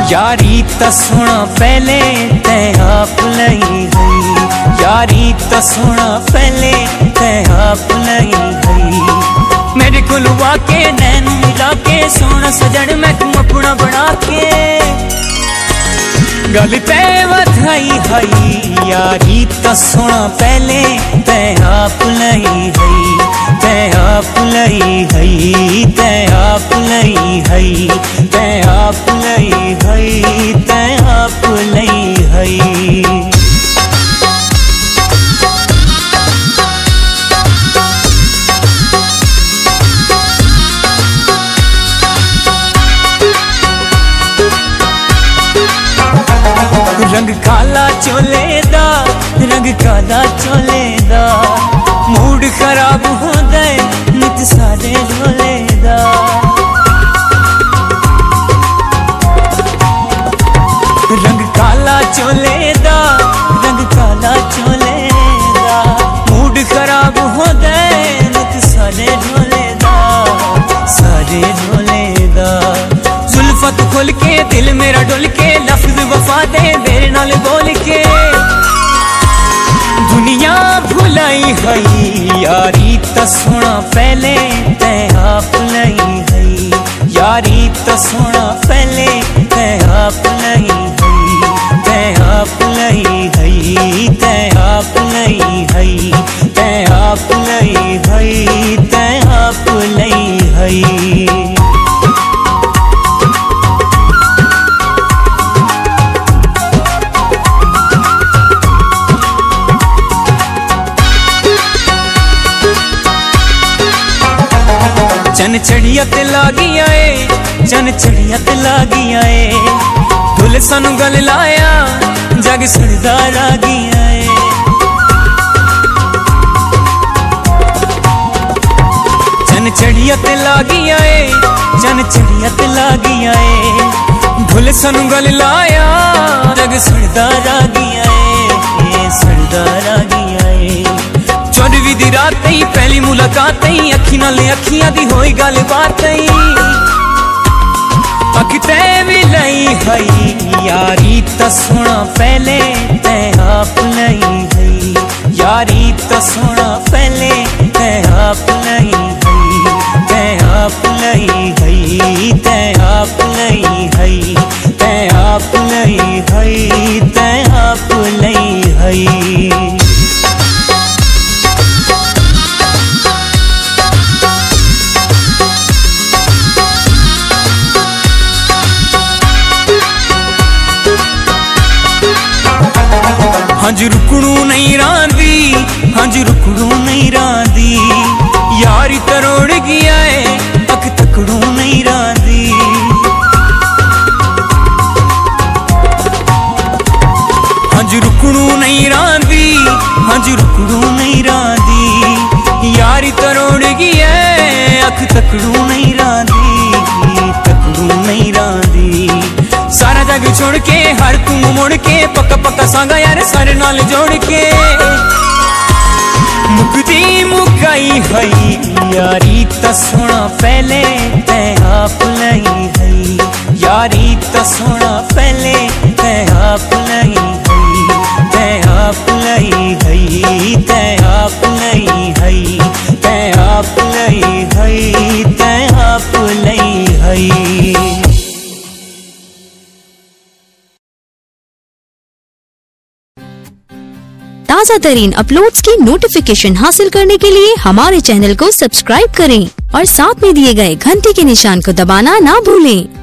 यारी तो सुना पहले ते आप लई गई, यारी तो सुना पहले ते आप लई गई। मेरे को लुआ के नैन मिला के सोना सजन मैं तू अपना बना के गल ते वधाई हई। यारी तो सुना पहले ते आप लई गई, ते आप लई गई, ते आप लई गई, ते आप लई गई, ते आप लई गई। रंग काला चोले दा, रंग काला चोले दा, मूड खराब हो गए नित सारे ढोले दा। रंग काला चोले दा, रंग काला चोले दा, मूड खराब हो गए नित सारे ढोले दा, सारे ढोले दा। जुल्फत खुल के दिल मेरा डुल के लफ्ज वफा दे मेरे नाल बोल के दुनिया भुलाई हई। यारी तो सुना पहले ते आप लई हई, यारी तो सुना पहले ते आप लई हई, ते आप लई हई, ते आप लई हई, ते आप लई हई, ते आप लई हई। चन चढ़िया ते लागिया ए, चन चढ़िया ते लागिया ए, ढोल सानू गल लाया जग सड़दा रागिया ए। चन चढ़िया ते लागिया ए, चन चढ़िया ते लागिया ए, ढोल सानू गल लाया जग सड़दा रागिया ए, सड़दा रागिया ए। 24 दी रात पहली मुलाकात अखी नाल अखियां दी होई गल बात अख ते भी लई हई। यारी तो सुना पहले ते आप लई हई, यारी तो सुना पहले ते आप लई हई, ते आप लई हई, ते आप लई हई, ते आप लई हई, ते आप लई हई। हंज रुकणू नहीं रांदी, हंज रुकणू नहीं रांदी, यारी तरोड़ गया है अख तकड़ू नहीं रांदी। हंज रुकणू नहीं रांदी, हंज रुकणू नहीं रांदी, यारी तरोड़ गया है अख तकड़ू नहीं रांदी, तकड़ू नहीं रांदी। सारा जग छोड़ के हर तू मुड़ के पक्का पक्का सांगा यार सारे नाल जोड़ के मुकदी मुकाई हई। यारी तो सुना पहले ते आप लई हई, यारी तो सुना पहले ते आप लई हई, ते आप लई हई, ते आप लई हई, ते आप लई हई, ते आप लई हई। ताज़ा तरीन अपलोड्स की नोटिफिकेशन हासिल करने के लिए हमारे चैनल को सब्सक्राइब करें और साथ में दिए गए घंटी के निशान को दबाना ना भूलें।